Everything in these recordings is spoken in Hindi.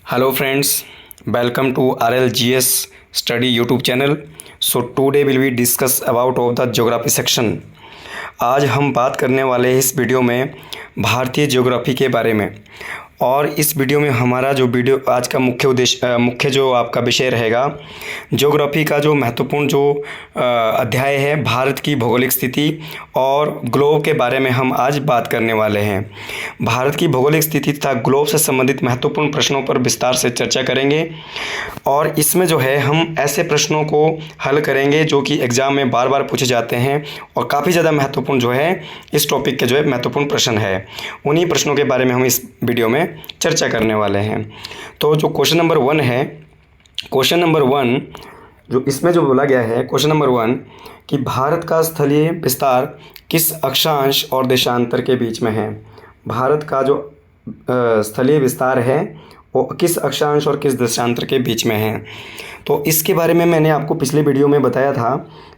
Hello friends, welcome to RLGS Study YouTube channel. So today will we discuss about of the geography section. आज हम बात करने वाले हैं इस वीडियो में भारतीय ज्योग्राफी के बारे में। और इस वीडियो में हमारा जो वीडियो आज का मुख्य जो आपका विषय रहेगा, ज्योग्राफी का जो महत्वपूर्ण जो अध्याय है भारत की भौगोलिक स्थिति और ग्लोब के बारे में हम आज बात करने वाले हैं। भारत की भौगोलिक स्थिति तथा ग्लोब से संबंधित महत्वपूर्ण प्रश्नों पर विस्तार से चर्चा करेंगे और इसमें जो है हम ऐसे प्रश्नों को हल करेंगे जो कि एग्ज़ाम में बार बार पूछे जाते हैं और काफ़ी ज़्यादा महत्वपूर्ण जो है इस टॉपिक के जो है महत्वपूर्ण प्रश्न है। उन्हीं प्रश्नों के बारे में हम इस वीडियो में चर्चा करने वाले हैं। तो जो क्वेश्चन नंबर 1 है, क्वेश्चन नंबर 1 जो इसमें जो बोला गया है, क्वेश्चन नंबर 1 कि भारत का स्थलीय विस्तार किस अक्षांश और देशांतर के बीच में है। भारत का जो स्थलीय विस्तार है वो किस अक्षांश और किस देशांतर के बीच में है। तो इसके बारे में मैंने आपको पिछले वीडियो में बताया था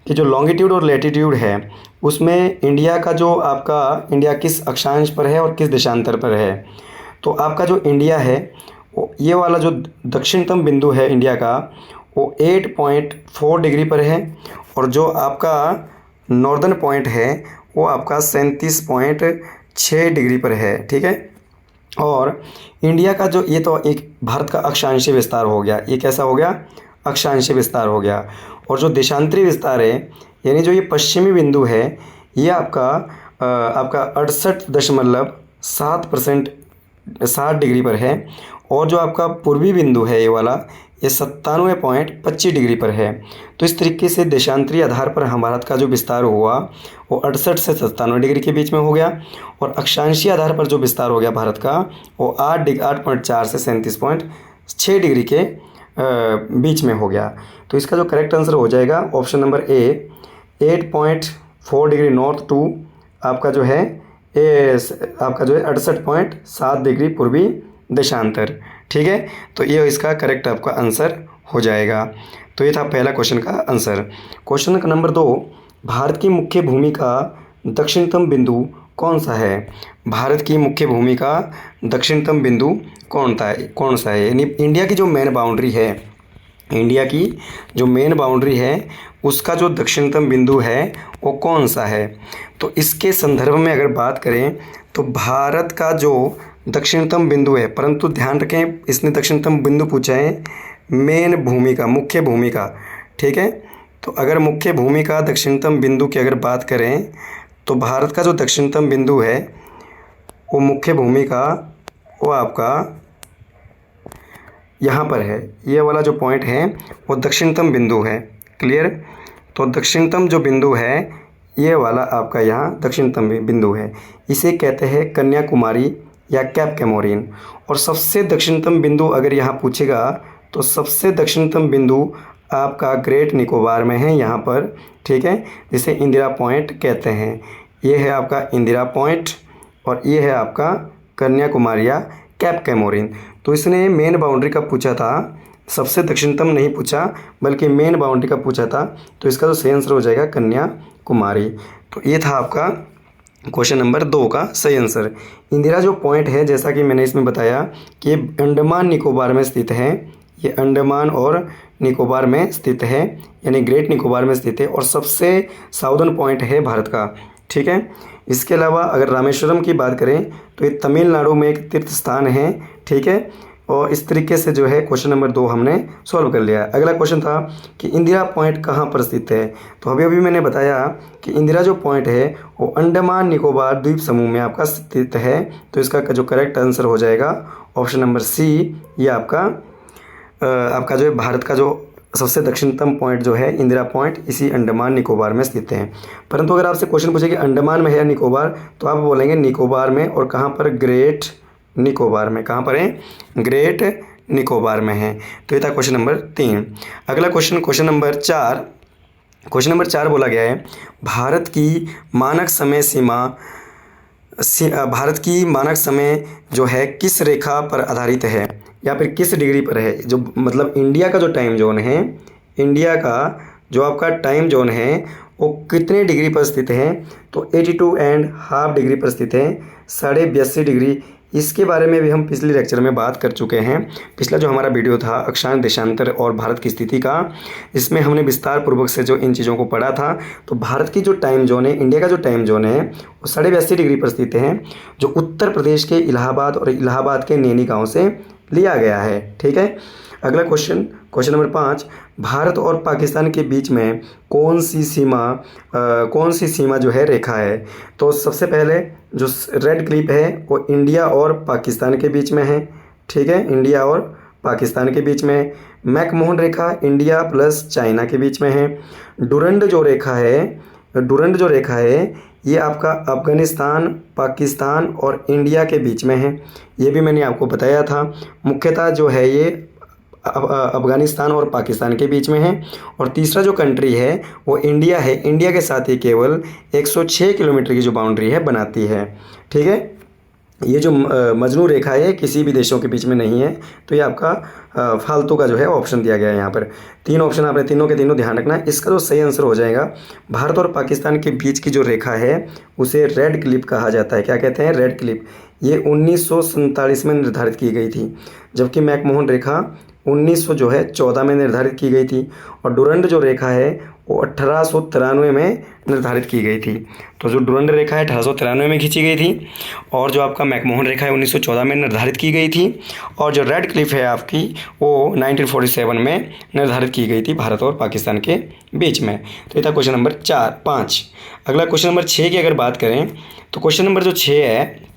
कि जो लॉन्गिट्यूड और लैटिट्यूड है उसमें इंडिया का जो आपका इंडिया किस अक्षांश पर है और किस देशांतर पर है। तो आपका जो इंडिया है वो ये वाला जो दक्षिणतम बिंदु है इंडिया का वो 8.4 डिग्री पर है और जो आपका नॉर्दर्न पॉइंट है वो आपका 37.6 डिग्री पर है। ठीक है। और इंडिया का जो ये तो एक भारत का अक्षांशीय विस्तार हो गया, ये कैसा हो गया, अक्षांशीय विस्तार हो गया। और जो देशांतरी विस्तार है यानी जो ये पश्चिमी बिंदु है ये आपका 68.7% 60 डिग्री पर है और जो आपका पूर्वी बिंदु है ये वाला ये 97.25 डिग्री पर है। तो इस तरीके से देशांतरी आधार पर हम भारत का जो विस्तार हुआ वो 68 से 97 डिग्री के बीच में हो गया और अक्षांशीय आधार पर जो विस्तार हो गया भारत का वो 8.4 से 37.6 डिग्री के बीच में हो गया। तो इसका जो करेक्ट आंसर हो जाएगा option number A 8.4 degree north to आपका जो है 68.7 डिग्री पूर्वी देशांतर। ठीक है। तो ये इसका करेक्ट आपका आंसर हो जाएगा। तो ये था पहला क्वेश्चन का आंसर। क्वेश्चन नंबर 2 भारत की मुख्य भूमि का दक्षिणतम बिंदु कौन सा है। भारत की मुख्य भूमि का दक्षिणतम बिंदु कौन सा है यानी इंडिया की जो मेन बाउंड्री है, इंडिया की जो मेन बाउंड्री है उसका जो दक्षिणतम बिंदु है वो कौन सा है। तो इसके संदर्भ में अगर बात करें तो भारत का जो दक्षिणतम बिंदु है, परंतु ध्यान रखें इसने दक्षिणतम बिंदु पूछा है मेन भूमि का, मुख्य भूमि का। ठीक है। तो अगर मुख्य भूमि का दक्षिणतम बिंदु की अगर बात करें तो भारत का जो दक्षिणतम बिंदु है वो मुख्य भूमि का वो आपका यहाँ पर है, ये वाला जो पॉइंट है वो दक्षिणतम बिंदु है। क्लियर। तो दक्षिणतम जो बिंदु है ये वाला आपका यहाँ दक्षिणतम बिंदु है, इसे कहते हैं कन्याकुमारी या कैप कैमोरिन। और सबसे दक्षिणतम बिंदु अगर यहाँ पूछेगा तो सबसे दक्षिणतम बिंदु आपका ग्रेट निकोबार में है यहाँ पर। ठीक है। जिसे इंदिरा पॉइंट कहते हैं। ये है आपका इंदिरा पॉइंट और ये है आपका कन्याकुमारी या कैप कैमोरिन। तो इसने मेन बाउंड्री का पूछा था, सबसे दक्षिणतम नहीं पूछा बल्कि मेन बाउंड्री का पूछा था। तो इसका जो सही आंसर हो जाएगा कन्याकुमारी। तो ये था आपका क्वेश्चन नंबर 2 का सही आंसर। इंदिरा जो पॉइंट है जैसा कि मैंने इसमें बताया कि ये अंडमान निकोबार में स्थित है, ये अंडमान और निकोबार में स्थित है यानी ग्रेट निकोबार में स्थित है और सबसे साउदर्न पॉइंट है भारत का। ठीक है। इसके अलावा अगर रामेश्वरम की बात करें तो ये तमिलनाडु में एक तीर्थ स्थान है। ठीक है। और इस तरीके से जो है क्वेश्चन नंबर 2 हमने सॉल्व कर लिया। अगला क्वेश्चन था कि इंदिरा पॉइंट कहाँ पर स्थित है। तो अभी मैंने बताया कि इंदिरा जो पॉइंट है वो अंडमान निकोबार द्वीप समूह में आपका स्थित है। तो इसका जो करेक्ट आंसर हो जाएगा ऑप्शन नंबर सी, ये आपका जो है भारत का जो सबसे दक्षिणतम पॉइंट जो है इंदिरा पॉइंट इसी अंडमान निकोबार में स्थित है। परंतु अगर आपसे क्वेश्चन पूछे कि अंडमान में है या निकोबार तो आप बोलेंगे निकोबार में। और कहाँ पर, ग्रेट निकोबार में। कहाँ पर है, ग्रेट निकोबार में है। तो ये था क्वेश्चन नंबर 3। अगला क्वेश्चन नंबर 4। क्वेश्चन नंबर 4 बोला गया है भारत की मानक समय जो है किस रेखा पर आधारित है या फिर किस डिग्री पर है। जो मतलब इंडिया का जो टाइम जोन है, इंडिया का जो आपका टाइम जोन है वो कितने डिग्री पर स्थित है। तो 82.5 डिग्री पर स्थित है, 82.5 डिग्री इसके बारे में भी हम पिछले लेक्चर में बात कर चुके हैं। पिछला जो हमारा वीडियो था अक्षांश देशांतर और भारत की स्थिति का, इसमें हमने विस्तार पूर्वक से जो इन चीज़ों को पढ़ा था। तो भारत की जो टाइम जोन है, इंडिया का जो टाइम जोन है वो 82.5 डिग्री पर स्थित है, जो उत्तर प्रदेश के इलाहाबाद और इलाहाबाद के नैनी गाँव से लिया गया है। ठीक है, अगला क्वेश्चन नंबर 5, भारत और पाकिस्तान के बीच में कौन सी सीमा जो है रेखा है। तो सबसे पहले जो रेड क्लिप है वो इंडिया और पाकिस्तान के बीच में है। ठीक है, इंडिया और पाकिस्तान के बीच में। मैकमोहन रेखा इंडिया प्लस चाइना के बीच में है। डुरंड जो रेखा है ये आपका अफगानिस्तान, पाकिस्तान और इंडिया के बीच में है। ये भी मैंने आपको बताया था। मुख्यतः जो है ये अफगानिस्तान और पाकिस्तान के बीच में है। और तीसरा जो कंट्री है वो इंडिया है। इंडिया के साथ ये केवल 106 किलोमीटर की जो बाउंड्री है बनाती है। ठीक है, ये जो मजनू रेखा है किसी भी देशों के बीच में नहीं है। तो ये आपका फालतू का जो है ऑप्शन दिया गया है यहाँ पर। 3 ऑप्शन आपने तीनों के तीनों ध्यान रखना है। इसका जो सही आंसर हो जाएगा, भारत और पाकिस्तान के बीच की जो रेखा है उसे रेड क्लिप कहा जाता है। क्या कहते हैं? Red clip. ये 1947 में निर्धारित की गई थी, जबकि मैकमोहन रेखा 1914 में निर्धारित की गई थी। और डुरंड जो रेखा है वो 1893 में निर्धारित की गई थी। तो जो डुरंड रेखा है 1893 में खींची गई थी, और जो आपका मैकमोहन रेखा है 1914 में निर्धारित की गई थी। और जो रेड क्लिफ है आपकी वो 1947 में निर्धारित की गई थी भारत और पाकिस्तान के बीच में। तो ये था क्वेश्चन नंबर 5। अगला क्वेश्चन नंबर 6 की अगर बात करें तो क्वेश्चन नंबर जो 6 है,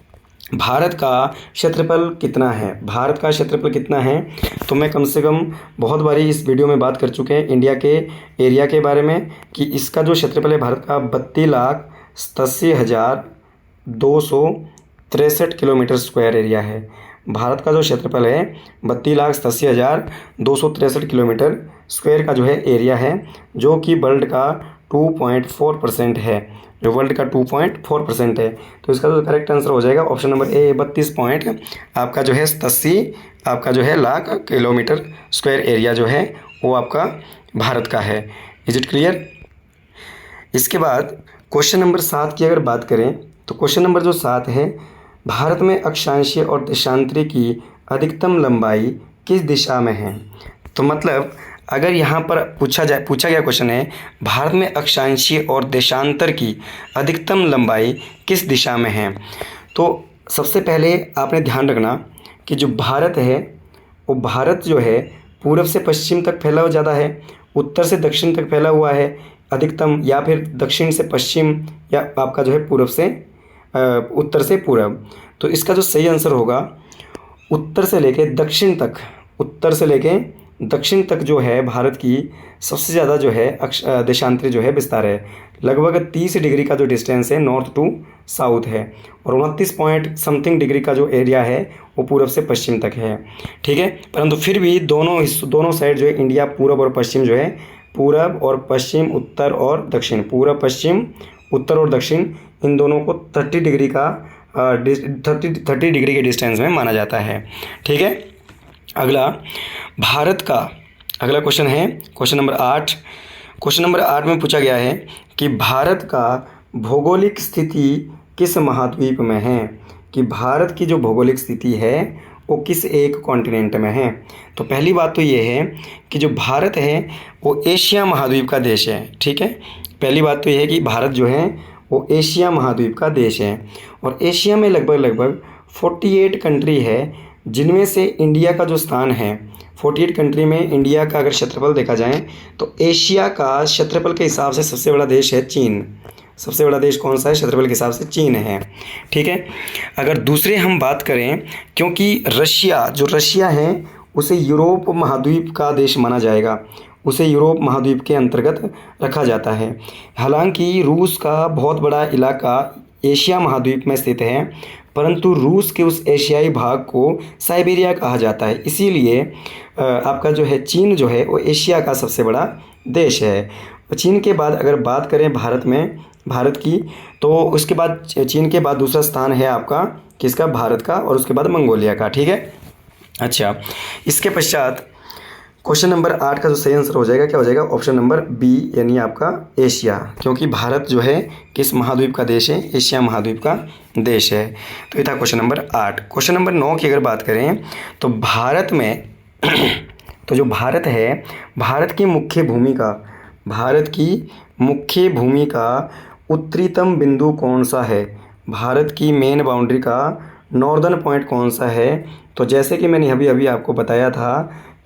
भारत का क्षेत्रफल कितना है। भारत का क्षेत्रफल कितना है, तो मैं कम से कम बहुत बारी इस वीडियो में बात कर चुके हैं इंडिया के एरिया के बारे में कि इसका जो क्षेत्रफल है भारत का 32,87,263 किलोमीटर स्क्वायर एरिया है। भारत का जो क्षेत्रफल है 32,87,263 किलोमीटर स्क्वायर का जो है एरिया है, जो कि वर्ल्ड का 2.4% है, जो वर्ल्ड का 2.4% है। तो इसका जो करेक्ट आंसर हो जाएगा ऑप्शन नंबर ए, 32 पॉइंट आपका जो है 87 आपका जो है लाख किलोमीटर स्क्वायर एरिया जो है वो आपका भारत का है। Is it clear? इसके बाद क्वेश्चन नंबर 7 की अगर बात करें तो क्वेश्चन नंबर जो 7 है, भारत में अक्षांशीय और देशांतरी की अधिकतम लंबाई किस दिशा में है। तो मतलब अगर यहाँ पर पूछा गया क्वेश्चन है भारत में अक्षांशीय और देशांतर की अधिकतम लंबाई किस दिशा में है, तो सबसे पहले आपने ध्यान रखना कि जो भारत है वो भारत जो है पूर्व से पश्चिम तक फैला हुआ ज़्यादा है, उत्तर से दक्षिण तक फैला हुआ है अधिकतम, या फिर दक्षिण से पश्चिम, या आपका जो है पूर्व से उत्तर से पूर्व। तो इसका जो सही आंसर होगा उत्तर से लेके दक्षिण तक जो है भारत की सबसे ज़्यादा जो है देशांतरी जो है विस्तार है। लगभग 30 डिग्री का जो डिस्टेंस है नॉर्थ टू साउथ है, और 29 पॉइंट समथिंग डिग्री का जो एरिया है वो पूर्व से पश्चिम तक है। ठीक है, परंतु फिर भी दोनों साइड जो है इंडिया पूर्व और पश्चिम जो है, पूर्व और पश्चिम, उत्तर और दक्षिण, पूर्व पश्चिम उत्तर और दक्षिण, इन दोनों को 30 डिग्री के डिस्टेंस में माना जाता है। ठीक है, अगला भारत का अगला क्वेश्चन है क्वेश्चन नंबर 8। क्वेश्चन नंबर 8 में पूछा गया है कि भारत का भौगोलिक स्थिति किस महाद्वीप में है, कि भारत की जो भौगोलिक स्थिति है वो किस एक कॉन्टिनेंट में है। तो पहली बात तो ये है कि जो भारत है वो एशिया महाद्वीप का देश है। ठीक है, पहली बात तो ये है कि भारत जो है वो एशिया महाद्वीप का देश है, और एशिया में लगभग 48 कंट्री है, जिनमें से इंडिया का जो स्थान है 48 कंट्री में इंडिया का अगर क्षेत्रफल देखा जाए तो एशिया का क्षेत्रफल के हिसाब से सबसे बड़ा देश है चीन। सबसे बड़ा देश कौन सा है क्षेत्रफल के हिसाब से? चीन है। ठीक है, अगर दूसरे हम बात करें, क्योंकि रशिया है उसे यूरोप महाद्वीप का देश माना जाएगा, उसे यूरोप महाद्वीप के अंतर्गत रखा जाता है। हालांकि रूस का बहुत बड़ा इलाका एशिया महाद्वीप में स्थित है, परंतु रूस के उस एशियाई भाग को साइबेरिया कहा जाता है। इसीलिए आपका जो है चीन जो है वो एशिया का सबसे बड़ा देश है। चीन के बाद अगर बात करें भारत की, तो उसके बाद चीन के बाद दूसरा स्थान है आपका किसका? भारत का, और उसके बाद मंगोलिया का। ठीक है, अच्छा, इसके पश्चात क्वेश्चन नंबर 8 का जो सही आंसर हो जाएगा क्या हो जाएगा, ऑप्शन नंबर बी यानी आपका एशिया, क्योंकि भारत जो है किस महाद्वीप का देश है, एशिया महाद्वीप का देश है। तो ये था क्वेश्चन नंबर 8। क्वेश्चन नंबर 9 की अगर बात करें तो भारत में तो जो भारत है, भारत की मुख्य भूमि का उत्तरीतम बिंदु कौन सा है, भारत की मेन बाउंड्री का नॉर्दर्न पॉइंट कौन सा है। तो जैसे कि मैंने अभी आपको बताया था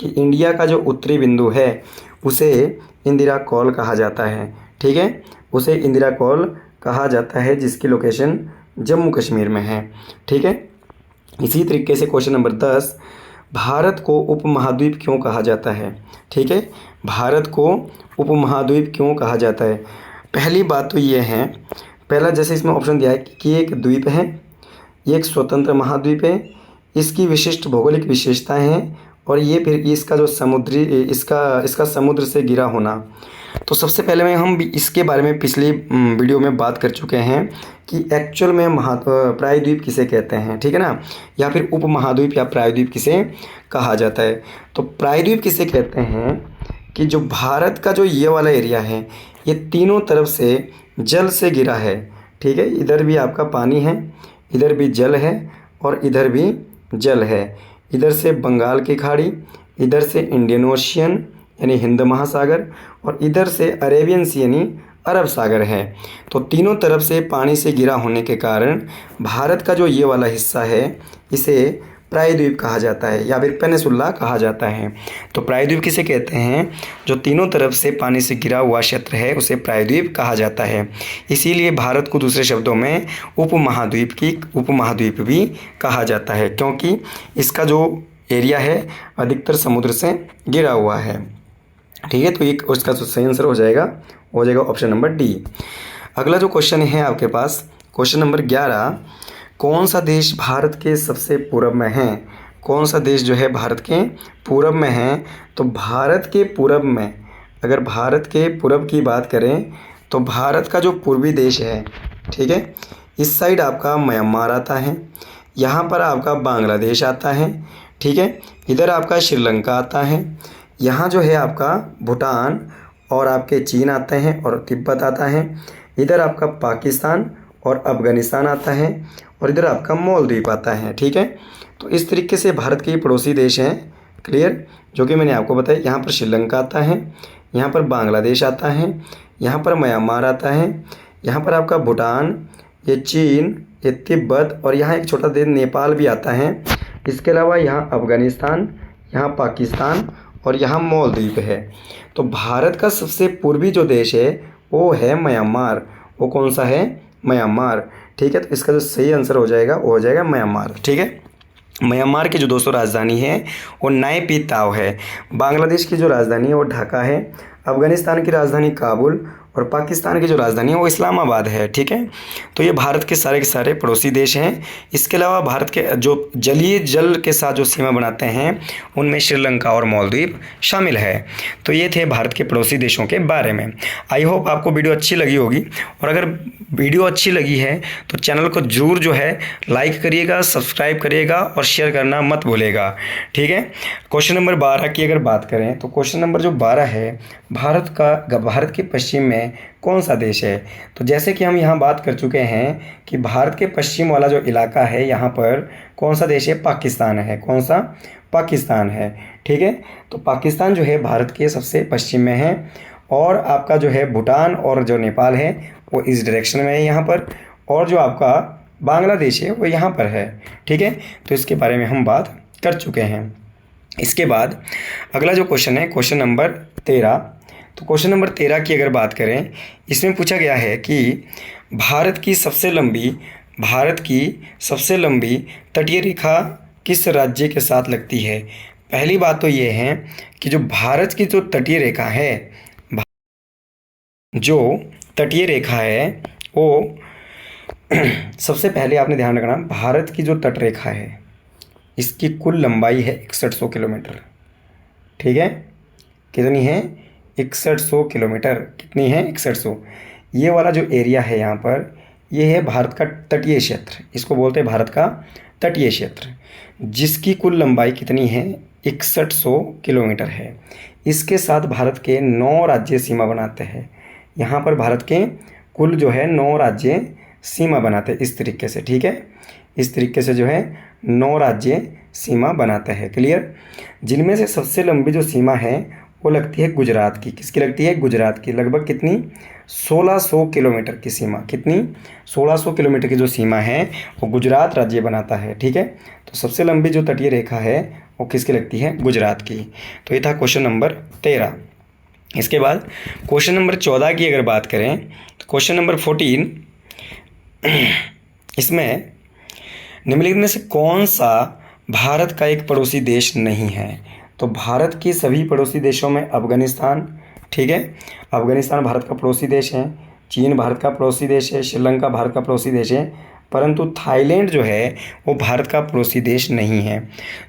कि इंडिया का जो उत्तरी बिंदु है उसे इंदिरा कॉल कहा जाता है, ठीक है, उसे इंदिरा कॉल कहा जाता है, जिसकी लोकेशन जम्मू कश्मीर में है, ठीक है। इसी तरीके से क्वेश्चन नंबर 10, भारत को उपमहाद्वीप क्यों कहा जाता है, ठीक है, भारत को उपमहाद्वीप क्यों कहा जाता है। पहली बात तो ये है, पहला जैसे इसमें ऑप्शन दिया है कि ये एक द्वीप है, ये एक स्वतंत्र महाद्वीप है, इसकी विशिष्ट भौगोलिक विशेषताएं हैं, और ये फिर इसका जो समुद्री इसका समुद्र से घिरा होना। तो सबसे पहले में हम इसके बारे में पिछली वीडियो में बात कर चुके हैं कि एक्चुअल में प्रायद्वीप किसे कहते हैं, ठीक है ना, या फिर उपमहाद्वीप या प्रायद्वीप किसे कहा जाता है। तो प्रायद्वीप किसे कहते हैं कि जो भारत का जो ये वाला एरिया है ये तीनों तरफ से जल से घिरा है, ठीक है, इधर भी आपका पानी है, इधर भी जल है और इधर भी जल है, इधर से बंगाल की खाड़ी, इधर से इंडियन ओशियन यानी हिंद महासागर, और इधर से अरेबियन सी यानी अरब सागर है। तो तीनों तरफ से पानी से घिरा होने के कारण भारत का जो ये वाला हिस्सा है इसे प्रायद्वीप कहा जाता है या फिर पेनिसुला कहा जाता है। तो प्रायद्वीप किसे कहते हैं, जो तीनों तरफ से पानी से घिरा हुआ क्षेत्र है उसे प्रायद्वीप कहा जाता है। इसीलिए भारत को दूसरे शब्दों में उपमहाद्वीप भी कहा जाता है, क्योंकि इसका जो एरिया है अधिकतर समुद्र से घिरा हुआ है, ठीक है। तो ये उसका जो सही आंसर हो जाएगा ऑप्शन नंबर डी। अगला जो क्वेश्चन है आपके पास, क्वेश्चन नंबर 11, कौन सा देश भारत के सबसे पूर्व में है, कौन सा देश जो है भारत के पूर्व में है। तो भारत के पूर्व में, अगर भारत के पूर्व की बात करें तो भारत का जो पूर्वी देश है, ठीक है, इस साइड आपका म्यांमार आता है, यहाँ पर आपका बांग्लादेश आता है, ठीक है, इधर आपका श्रीलंका आता है, यहाँ जो है आपका भूटान और आपके चीन आते हैं और तिब्बत आता है, इधर आपका पाकिस्तान और अफ़गानिस्तान आता है, और इधर आपका मालदीव आता है, ठीक है। तो इस तरीके से भारत के पड़ोसी देश हैं, क्लियर, जो कि मैंने आपको बताया। यहाँ पर श्रीलंका आता है, यहाँ पर बांग्लादेश आता है, यहाँ पर म्यांमार आता है, यहाँ पर आपका भूटान, ये चीन, ये तिब्बत, और यहाँ एक छोटा देश नेपाल भी आता है। इसके अलावा यहाँ अफ़गानिस्तान, यहाँ पाकिस्तान और यहाँ मालदीव है। तो भारत का सबसे पूर्वी जो देश है वो है म्यांमार। वो कौन सा है, म्यांमार, ठीक है। तो इसका जो सही आंसर हो जाएगा वो हो जाएगा म्यांमार, ठीक है। म्यांमार की जो दोस्तों राजधानी है वो नायपी-ताव है। बांग्लादेश की जो राजधानी है वो ढाका है। अफ़गानिस्तान की राजधानी काबुल, और पाकिस्तान की जो राजधानी है वो इस्लामाबाद है, ठीक है। तो ये भारत के सारे पड़ोसी देश हैं। इसके अलावा भारत के जो जलीय जल के साथ जो सीमा बनाते हैं उनमें श्रीलंका और मालदीव शामिल है। तो ये थे भारत के पड़ोसी देशों के बारे में। आई होप आपको वीडियो अच्छी लगी होगी, और अगर वीडियो अच्छी लगी है तो चैनल को जरूर जो है लाइक करिएगा, सब्सक्राइब करिएगा और शेयर करना मत भूलिएगा, ठीक है। क्वेश्चन नंबर 12 की अगर बात करें तो क्वेश्चन नंबर जो 12 है, भारत के पश्चिम में कौन सा देश है। तो जैसे कि हम यहाँ बात कर चुके हैं कि भारत के पश्चिम वाला जो इलाका है यहाँ पर कौन सा देश है, पाकिस्तान है। कौन सा, पाकिस्तान है, ठीक है। तो पाकिस्तान जो है भारत के सबसे पश्चिम में है, और आपका जो है भूटान और जो नेपाल है वो इस डायरेक्शन में है यहाँ पर, और जो आपका बांग्लादेश है वो यहाँ पर है, ठीक है। तो इसके बारे में हम बात कर चुके हैं। इसके बाद अगला जो क्वेश्चन है क्वेश्चन नंबर 13। तो क्वेश्चन नंबर 13 की अगर बात करें, इसमें पूछा गया है कि भारत की सबसे लंबी तटीय रेखा किस राज्य के साथ लगती है। पहली बात तो ये है कि जो भारत की जो तटीय रेखा है, वो सबसे पहले आपने ध्यान रखना, भारत की जो तट रेखा है इसकी कुल लंबाई है 6100 किलोमीटर, ठीक है। कितनी है, 6100 किलोमीटर। कितनी है, 6100। ये वाला जो एरिया है यहाँ पर, ये है भारत का तटीय क्षेत्र, इसको बोलते हैं भारत का तटीय क्षेत्र, जिसकी कुल लंबाई कितनी है, 6100 किलोमीटर है। इसके साथ भारत के 9 राज्य सीमा बनाते हैं। यहाँ पर भारत के कुल जो है 9 राज्य सीमा बनाते हैं इस तरीके से, ठीक है। इस तरीके से जो है 9 राज्य सीमा बनाते हैं, क्लियर। जिनमें से सबसे लंबी जो सीमा है वो लगती है गुजरात की। किसकी लगती है? गुजरात की। लगभग कितनी? 1600 किलोमीटर की सीमा। कितनी? 1600 किलोमीटर की जो सीमा है वो गुजरात राज्य बनाता है, ठीक है। तो सबसे लंबी जो तटीय रेखा है वो किसकी लगती है? गुजरात की। तो ये था क्वेश्चन नंबर 13। इसके बाद क्वेश्चन नंबर 14 की अगर बात करें तो क्वेश्चन नंबर 14, इसमें निम्नलिखित में से कौन सा भारत का एक पड़ोसी देश नहीं है? तो भारत के सभी पड़ोसी देशों में अफ़गानिस्तान, ठीक है, अफ़गानिस्तान भारत का पड़ोसी देश है, चीन भारत का पड़ोसी देश है, श्रीलंका भारत का पड़ोसी देश है, परंतु थाईलैंड जो है वो भारत का पड़ोसी देश नहीं है।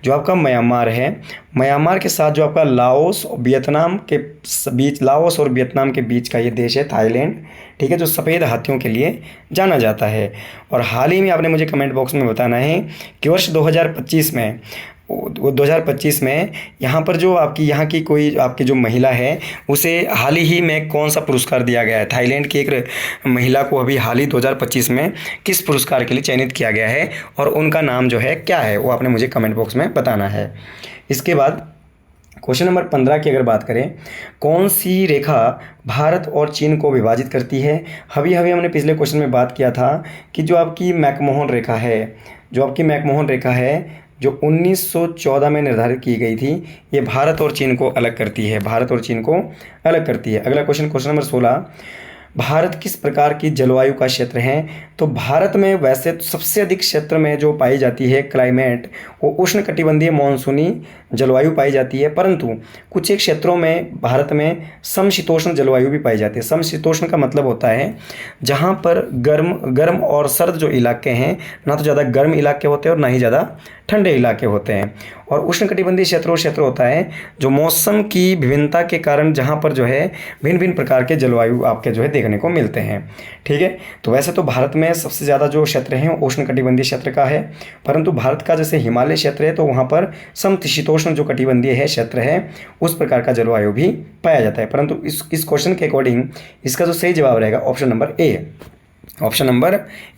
जो आपका म्यांमार है, म्यांमार के साथ जो आपका लाओस और वियतनाम के बीच, लाओस और वियतनाम के बीच का ये देश है थाईलैंड, ठीक है, जो सफ़ेद हाथियों के लिए जाना जाता है। और हाल ही में आपने मुझे कमेंट बॉक्स में बताना है कि वर्ष 2025 में 2025 में यहाँ पर जो आपकी यहाँ की कोई आपकी जो महिला है उसे हाल ही में कौन सा पुरस्कार दिया गया है? थाईलैंड की एक महिला को अभी हाल ही 2025 में किस पुरस्कार के लिए चयनित किया गया है और उनका नाम जो है क्या है, वो आपने मुझे कमेंट बॉक्स में बताना है। इसके बाद क्वेश्चन नंबर 15 की अगर बात करें, कौन सी रेखा भारत और चीन को विभाजित करती है? अभी हमने पिछले क्वेश्चन में बात किया था कि जो आपकी मैकमोहन रेखा है, जो आपकी मैकमोहन रेखा है जो 1914 में निर्धारित की गई थी, ये भारत और चीन को अलग करती है, भारत और चीन को अलग करती है। अगला क्वेश्चन, क्वेश्चन नंबर 16, भारत किस प्रकार की जलवायु का क्षेत्र है? तो भारत में वैसे तो सबसे अधिक क्षेत्र में जो पाई जाती है क्लाइमेट वो उष्णकटिबंधीय मानसूनी जलवायु पाई जाती है, परंतु कुछ एक क्षेत्रों में भारत में समशीतोष्ण जलवायु भी पाई जाती है। समशीतोष्ण का मतलब होता है जहाँ पर गर्म और सर्द जो इलाके हैं, ना तो ज़्यादा गर्म इलाके होते हैं और ना ही ज़्यादा ठंडे इलाके होते हैं। और उष्णकटिबंधीय क्षेत्र वो क्षेत्र होता है जो मौसम की विभिन्नता के कारण जहाँ पर जो है भिन्न भिन्न प्रकार के जलवायु आपके जो है देखने को मिलते हैं, ठीक है। तो वैसे तो भारत में सबसे ज़्यादा जो क्षेत्र हैं वो उष्णकटिबंधीय क्षेत्र का है, परंतु भारत का जैसे हिमालय क्षेत्र है तो वहाँ पर समशीतोष्ण जो कटिबंधीय है क्षेत्र है उस प्रकार का जलवायु भी पाया जाता है। परंतु इस क्वेश्चन के अकॉर्डिंग इसका जो सही जवाब रहेगा option number A. Option number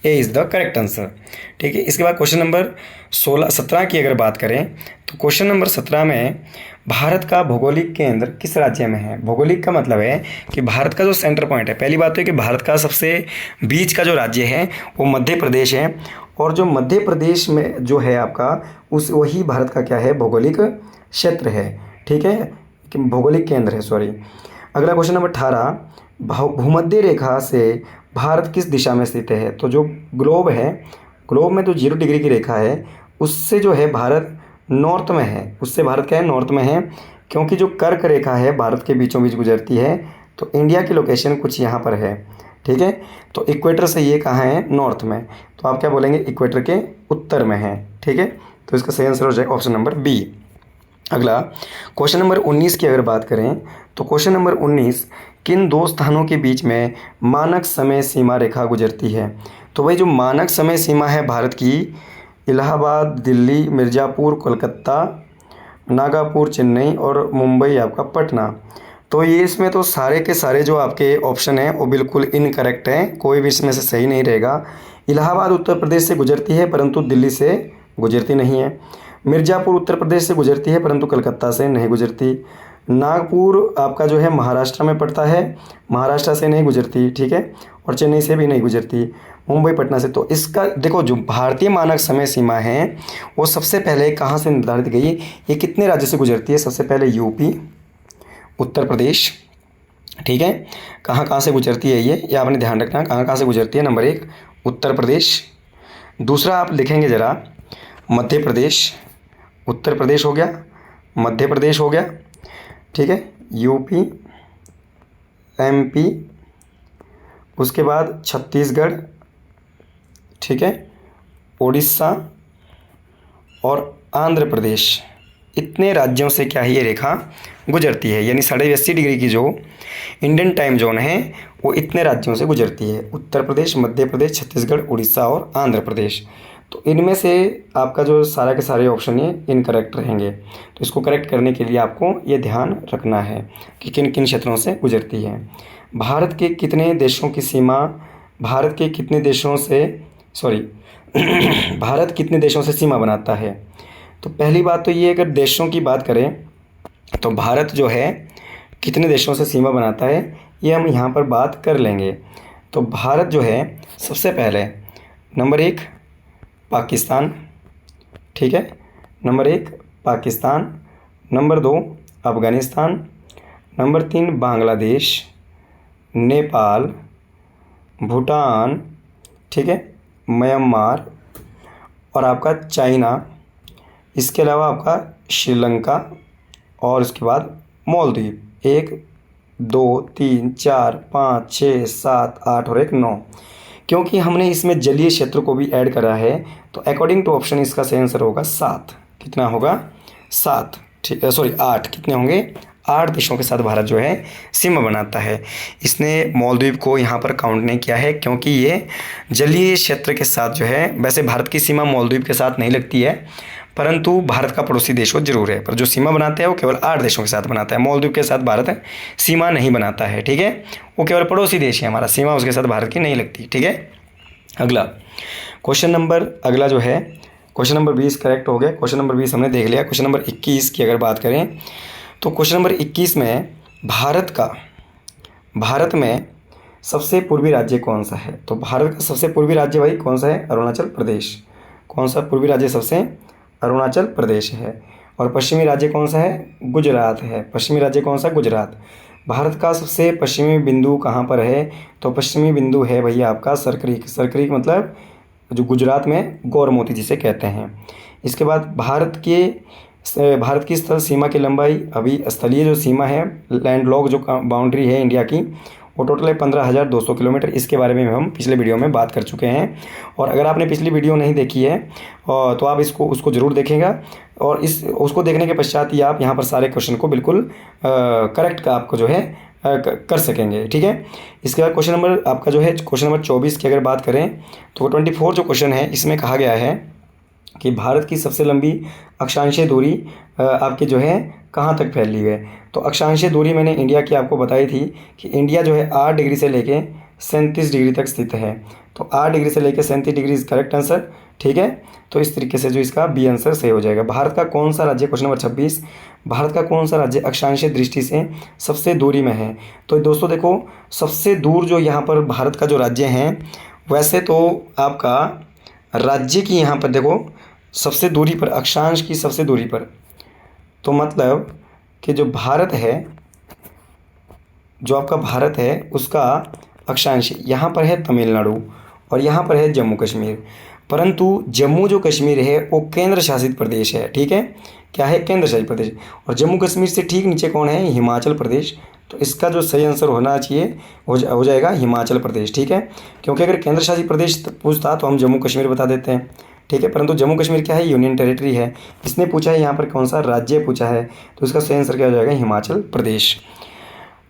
A is the correct answer, ठीक है। इसके बाद क्वेश्चन नंबर 17 की अगर बात करें तो क्वेश्चन नंबर 17 में भारत का भौगोलिक केंद्र किस राज्य में है? भौगोलिक का मतलब है कि भारत का जो सेंटर पॉइंट है, पहली बात तो है कि भारत का सबसे बीच का जो राज्य है वो मध्य प्रदेश है, और जो मध्य प्रदेश में जो है आपका उस वही भारत का क्या है? भौगोलिक क्षेत्र है, ठीक है, कि भौगोलिक केंद्र है, सॉरी। अगला क्वेश्चन नंबर 18, भूमध्य रेखा से भारत किस दिशा में स्थित है? तो जो ग्लोब है, ग्लोब में तो 0 डिग्री की रेखा है उससे जो है भारत नॉर्थ में है, उससे भारत क्या है? नॉर्थ में है, क्योंकि जो कर्क रेखा है भारत के बीचों बीच गुजरती है, तो इंडिया की लोकेशन कुछ यहाँ पर है, ठीक है। तो इक्वेटर से ये कहाँ है? नॉर्थ में, तो आप क्या बोलेंगे? इक्वेटर के उत्तर में है, ठीक है। तो इसका सही आंसर हो जाएगा ऑप्शन नंबर बी। अगला क्वेश्चन नंबर 19 की अगर बात करें तो क्वेश्चन नंबर 19, किन दो स्थानों के बीच में मानक समय सीमा रेखा गुजरती है? तो वही जो मानक समय सीमा है भारत की, इलाहाबाद, दिल्ली, मिर्ज़ापुर, कोलकाता, नागपुर, चेन्नई और मुंबई आपका पटना। तो ये इसमें तो सारे के सारे जो आपके ऑप्शन हैं वो बिल्कुल इनकरेक्ट हैं, कोई भी इसमें से सही नहीं रहेगा। इलाहाबाद उत्तर प्रदेश से गुजरती है परंतु दिल्ली से गुजरती नहीं है। मिर्ज़ापुर उत्तर प्रदेश से गुजरती है परंतु कलकत्ता से नहीं गुजरती। नागपुर आपका जो है महाराष्ट्र में पड़ता है, महाराष्ट्र से नहीं गुजरती, ठीक है, और चेन्नई से भी नहीं गुजरती। मुंबई पटना से। तो इसका देखो जो भारतीय मानक समय सीमा है वो सबसे पहले कहाँ से निर्धारित गई? ये कितने राज्य से गुजरती है? सबसे पहले यूपी, उत्तर प्रदेश, ठीक है, कहाँ से गुजरती है ये आपने ध्यान रखना, कहाँ से गुजरती है। नंबर 1 उत्तर प्रदेश, दूसरा आप लिखेंगे ज़रा मध्य प्रदेश, उत्तर प्रदेश हो गया, मध्य प्रदेश हो गया, ठीक है, यूपी, एमपी, उसके बाद छत्तीसगढ़, ठीक है, उड़ीसा और आंध्र प्रदेश। इतने राज्यों से क्या है ये रेखा गुजरती है, यानी 80.5 डिग्री की जो इंडियन टाइम जोन है वो इतने राज्यों से गुजरती है, उत्तर प्रदेश, मध्य प्रदेश, छत्तीसगढ़, उड़ीसा और आंध्र प्रदेश। तो इनमें से आपका जो सारा के सारे ऑप्शन ये इनकरेक्ट रहेंगे। तो इसको करेक्ट करने के लिए आपको ये ध्यान रखना है कि किन किन क्षेत्रों से गुजरती है। भारत के कितने देशों की सीमा, भारत के कितने देशों से भारत कितने देशों से सीमा बनाता है। तो पहली बात तो ये, अगर देशों की बात करें तो भारत जो है कितने देशों से सीमा बनाता है ये हम यहाँ पर बात कर लेंगे। तो भारत जो है सबसे पहले नंबर 1 पाकिस्तान, ठीक है, number 1 Pakistan, number 2 Afghanistan, number 3 Bangladesh, Nepal, Bhutan, ठीक है, म्यांमार और आपका चाइना, इसके अलावा आपका श्रीलंका और उसके बाद मालदीव। 1 2 3 4 5 6 7 8 और 1 9। क्योंकि हमने इसमें जलीय क्षेत्र को भी ऐड करा है तो अकॉर्डिंग टू ऑप्शन इसका सही आंसर होगा 7। कितना होगा? 7, ठीक है, 8 कितने होंगे? 8 देशों के साथ भारत जो है सीमा बनाता है। इसने मालदीव को यहाँ पर काउंट नहीं किया है क्योंकि ये जलीय क्षेत्र के साथ जो है, वैसे भारत की सीमा मालदीव के साथ नहीं लगती है परंतु भारत का पड़ोसी देश वो जरूर है, पर जो सीमा बनाता है वो केवल 8 देशों के साथ बनाता है। मालदीव के साथ भारत सीमा नहीं बनाता है, ठीक है, वो केवल पड़ोसी देश है हमारा, सीमा उसके साथ भारत की नहीं लगती, ठीक है। अगला क्वेश्चन नंबर, अगला जो है क्वेश्चन नंबर 20 करेक्ट हो गया। क्वेश्चन नंबर 20 हमने देख लिया। क्वेश्चन नंबर 21 की अगर बात करें तो क्वेश्चन नंबर 21 में भारत में सबसे पूर्वी राज्य कौन सा है। तो भारत का सबसे पूर्वी राज्य भाई कौन सा है? अरुणाचल प्रदेश। कौन सा पूर्वी राज्य सबसे? अरुणाचल प्रदेश है। और पश्चिमी राज्य कौन सा है? गुजरात है। पश्चिमी राज्य कौन सा? गुजरात। भारत का सबसे पश्चिमी बिंदु कहाँ पर है? तो पश्चिमी बिंदु है भैया आपका सरक्रीक। सरक्रीक मतलब जो गुजरात में गौरमोती जिसे कहते हैं। इसके बाद भारत की स्थल सीमा की लंबाई, अभी स्थलीय जो सीमा है, लैंडलॉक जो बाउंड्री है इंडिया की, वो टोटल है 15,200 किलोमीटर। इसके बारे में हम पिछले वीडियो में बात कर चुके हैं। और अगर आपने पिछली वीडियो नहीं देखी है तो आप उसको ज़रूर देखेंगे और उसको देखने के पश्चात ही आप यहाँ पर सारे क्वेश्चन को बिल्कुल करेक्ट का आपको जो है कर सकेंगे, ठीक है। इसके बाद क्वेश्चन नंबर आपका जो है क्वेश्चन नंबर 24 की अगर बात करें तो 24 जो क्वेश्चन है इसमें कहा गया है कि भारत की सबसे लंबी अक्षांशीय दूरी आपकी जो है कहाँ तक फैली हुई है। तो अक्षांशीय दूरी मैंने इंडिया की आपको बताई थी कि इंडिया जो है 8 डिग्री से लेके 37 डिग्री तक स्थित है। तो 8 डिग्री से लेके 37 डिग्री इज करेक्ट आंसर, ठीक है। तो इस तरीके से जो इसका बी आंसर सही हो जाएगा। भारत का कौन सा राज्य, क्वेश्चन नंबर 26, भारत का कौन सा राज्य अक्षांशीय दृष्टि से सबसे दूरी में है। तो दोस्तों देखो, सबसे दूर जो यहाँ पर भारत का जो राज्य है, वैसे तो आपका राज्य की यहाँ पर देखो सबसे दूरी पर, अक्षांश की सबसे दूरी पर, तो मतलब कि जो भारत है, जो आपका भारत है उसका अक्षांश यहाँ पर है तमिलनाडु और यहाँ पर है जम्मू कश्मीर। परंतु जम्मू जो कश्मीर है वो केंद्र शासित प्रदेश है, ठीक है। क्या है? केंद्र शासित प्रदेश। और जम्मू कश्मीर से ठीक नीचे कौन है? हिमाचल प्रदेश। तो इसका जो सही आंसर होना चाहिए हो जाएगा हिमाचल प्रदेश, ठीक है। क्योंकि अगर केंद्र शासित प्रदेश पूछता तो हम जम्मू कश्मीर बता देते हैं, ठीक है। परंतु जम्मू कश्मीर क्या है? यूनियन टेरिटरी है। इसने पूछा है यहाँ पर कौन सा राज्य पूछा है, तो इसका सही आंसर क्या हो जाएगा? हिमाचल प्रदेश।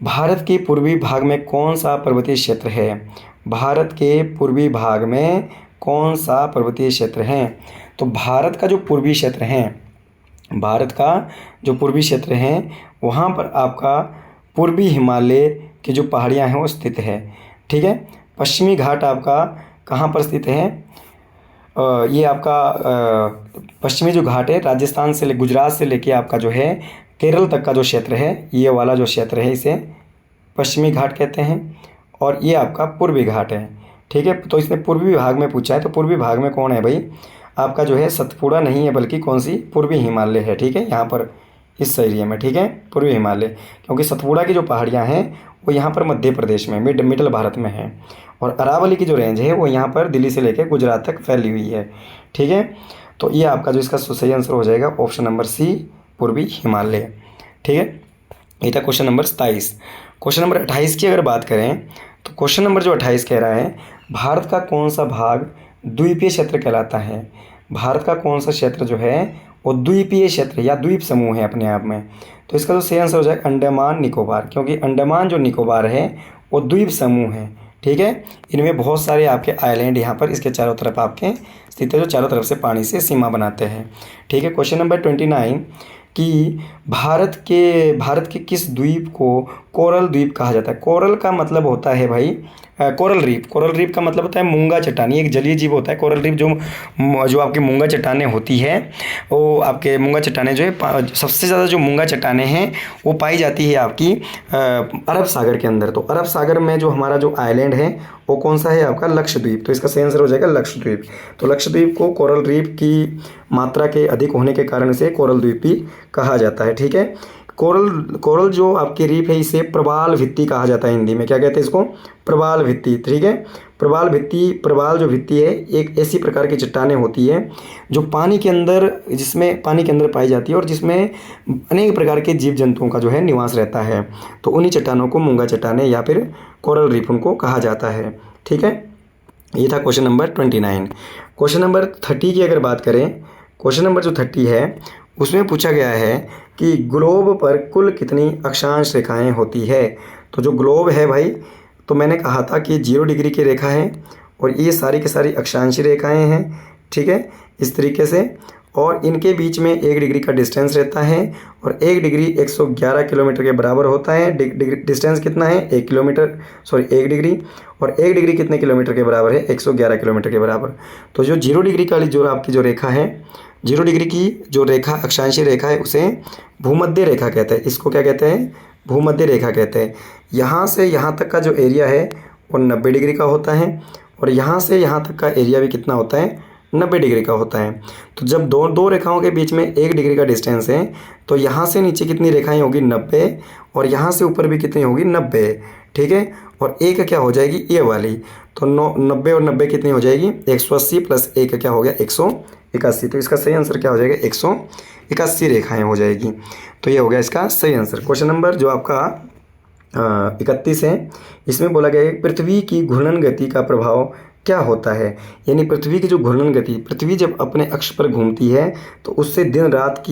भारत के पूर्वी भाग में कौन सा पर्वतीय क्षेत्र है? भारत के पूर्वी भाग में कौन सा पर्वतीय क्षेत्र है? तो भारत का जो पूर्वी क्षेत्र है, भारत का जो पूर्वी क्षेत्र है वहाँ पर आपका पूर्वी हिमालय की जो पहाड़ियाँ हैं वो स्थित है, ठीक है। पश्चिमी घाट आपका कहाँ पर स्थित है? ये आपका पश्चिमी जो घाट है राजस्थान से गुजरात से लेके आपका जो है केरल तक का जो क्षेत्र है, ये वाला जो क्षेत्र है इसे पश्चिमी घाट कहते हैं। और ये आपका पूर्वी घाट है, ठीक है। तो इसने पूर्वी भाग में पूछा है, तो पूर्वी भाग में कौन है भाई? आपका जो है सतपुड़ा नहीं है बल्कि कौन सी? पूर्वी हिमालय है, ठीक है। यहाँ पर इस एरिया में, ठीक है, पूर्वी हिमालय। क्योंकि सतपुड़ा की जो पहाड़ियाँ हैं वो यहाँ पर मध्य प्रदेश में मिडल भारत में है। और अरावली की जो रेंज है वो यहाँ पर दिल्ली से लेकर गुजरात तक फैली हुई है, ठीक है। तो ये आपका जो इसका सही आंसर हो जाएगा ऑप्शन नंबर सी, पूर्वी हिमालय, ठीक है। ये था क्वेश्चन नंबर 27। क्वेश्चन नंबर 28 की अगर बात करें तो क्वेश्चन नंबर जो 28 कह रहा है, भारत का कौन सा भाग द्वीपीय क्षेत्र कहलाता है? भारत का कौन सा क्षेत्र जो है वो द्वीपीय क्षेत्र या द्वीप समूह है अपने आप में। तो इसका जो सही आंसर हो जाएगा अंडमान निकोबार। क्योंकि अंडमान जो निकोबार है वो द्वीप समूह है, ठीक है। इनमें बहुत सारे आपके आइलैंड यहाँ पर इसके चारों तरफ आपके स्थित है, जो चारों तरफ से पानी से सीमा बनाते हैं। ठीक है। क्वेश्चन नंबर 29 कि भारत के किस द्वीप को कोरल द्वीप कहा जाता है। कोरल का मतलब होता है भाई कोरल रीफ। कोरल रीफ का मतलब होता है मूंगा चट्टानी, एक जलीय जीव होता है। कोरल रीफ जो आपकी मूंगा चट्टानें होती है, वो आपके मूंगा चट्टानें जो है सबसे ज़्यादा जो मूंगा चट्टानें हैं वो पाई जाती है आपकी अरब सागर के अंदर। तो अरब सागर में जो हमारा जो आइलैंड है वो कौन सा है आपका, लक्षद्वीप। तो इसका सही आंसर हो जाएगा लक्षद्वीप। तो लक्षद्वीप को कोरल रीफ की मात्रा के अधिक होने के कारण से कोरल द्वीप भी कहा जाता है। ठीक है। कोरल जो आपकी रीफ है इसे प्रवाल भित्ति कहा जाता है हिंदी में। क्या कहते हैं इसको, प्रवाल भित्ति। ठीक है। प्रवाल जो भित्ति है एक ऐसी प्रकार की चट्टानें होती है जो जिसमें पानी के अंदर पाई जाती है और जिसमें अनेक प्रकार के जीव जंतुओं का जो है निवास रहता है। तो उन्हीं चट्टानों को मूंगा चट्टानें या फिर कोरल रीफ उनको कहा जाता है। ठीक है। ये था क्वेश्चन नंबर 29। क्वेश्चन नंबर 30 की अगर बात करें, क्वेश्चन नंबर जो 30 है उसमें पूछा गया है कि ग्लोब पर कुल कितनी अक्षांश रेखाएं होती है। तो जो ग्लोब है भाई, तो मैंने कहा था कि 0 डिग्री की रेखा है और ये सारी की सारी अक्षांशीय रेखाएं हैं। ठीक है। इस तरीके से, और इनके बीच में 1 डिग्री का डिस्टेंस रहता है और 1 डिग्री 111 किलोमीटर के बराबर होता है। डिस्टेंस कितना है, 1 डिग्री, और 1 डिग्री कितने किलोमीटर के बराबर है, 111 किलोमीटर के बराबर। तो जो 0 डिग्री वाली जो आपकी जो रेखा है, 0 डिग्री की जो रेखा अक्षांशीय रेखा है उसे भूमध्य रेखा कहते हैं। इसको क्या कहते हैं, भूमध्य रेखा कहते हैं। यहाँ से यहाँ तक का जो एरिया है वो 90 डिग्री का होता है और यहाँ से यहाँ तक का एरिया भी कितना होता है, 90 डिग्री का होता है। तो जब दो रेखाओं के बीच में 1 डिग्री का डिस्टेंस है तो यहाँ से नीचे कितनी रेखाएं होगी, 90, और यहाँ से ऊपर भी कितनी होगी, 90। ठीक है। और एक क्या हो जाएगी, ये वाली। तो 90 और 90 कितनी हो जाएगी, 180 प्लस 1 क्या हो गया, 181। तो इसका सही आंसर क्या हो जाएगा, 181 रेखाएं हो जाएगी। तो ये हो गया इसका सही आंसर। क्वेश्चन नंबर जो आपका 31 है, इसमें बोला गया है पृथ्वी की घूर्णन गति का प्रभाव क्या होता है। यानी पृथ्वी की जो घूर्णन गति, पृथ्वी जब अपने अक्ष पर घूमती है तो उससे दिन रात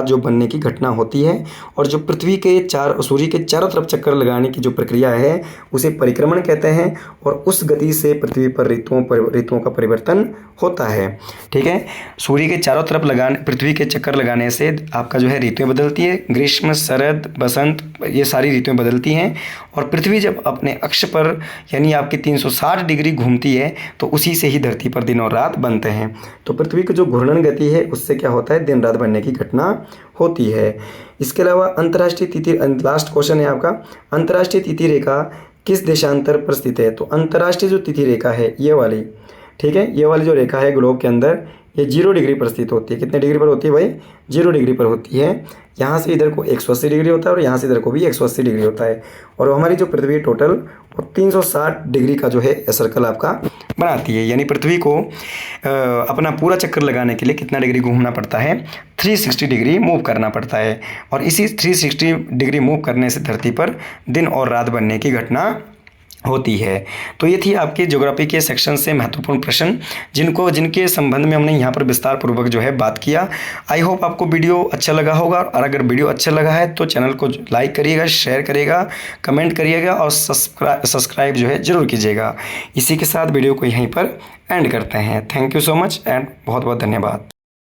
जो बनने की घटना होती है, और जो पृथ्वी के सूर्य के चारों तरफ चक्कर लगाने की जो प्रक्रिया है उसे परिक्रमण कहते हैं, और उस गति से पृथ्वी पर ऋतुओं का परिवर्तन होता है। ठीक है। सूर्य के चारों तरफ पृथ्वी के चक्कर लगाने से आपका जो है ऋतुएं बदलती है, ग्रीष्म, शरद, बसंत, ये सारी ऋतुएं बदलती हैं। और पृथ्वी जब अपने अक्ष पर यानी आपकी 360 डिग्री घूमती है तो उसी से ही धरती पर दिन और रात बनते हैं। तो पृथ्वी की जो घूर्णन गति है उससे क्या होता है, दिन रात बनने की घटना होती है। इसके अलावा अंतर्राष्ट्रीय तिथि, लास्ट क्वेश्चन है आपका, अंतर्राष्ट्रीय तिथि रेखा किस देशांतर पर स्थित है। तो अंतर्राष्ट्रीय जो तिथि रेखा है ये वाली, ठीक है, ये वाली जो रेखा है ग्लोब के अंदर, ये 0 डिग्री पर स्थित होती है। कितने डिग्री पर होती है भाई, 0 डिग्री पर होती है। यहाँ से इधर को 180 डिग्री होता है और यहाँ से इधर को भी 180 डिग्री होता है। और हमारी जो पृथ्वी टोटल वो 360 डिग्री का जो है सर्कल आपका बनाती है। यानी पृथ्वी को अपना पूरा चक्कर लगाने के लिए कितना डिग्री घूमना पड़ता है, 360 डिग्री मूव करना पड़ता है। और इसी 360 डिग्री मूव करने से धरती पर दिन और रात बनने की घटना होती है। तो ये थी आपके ज्योग्राफी के सेक्शन से महत्वपूर्ण प्रश्न जिनके संबंध में हमने यहाँ पर विस्तार पूर्वक जो है बात किया। आई होप आपको वीडियो अच्छा लगा होगा, और अगर वीडियो अच्छा लगा है तो चैनल को लाइक करिएगा, शेयर करिएगा, कमेंट करिएगा और सब्सक्राइब जो है ज़रूर कीजिएगा। इसी के साथ वीडियो को यहीं पर एंड करते हैं। Thank you so much and बहुत बहुत धन्यवाद।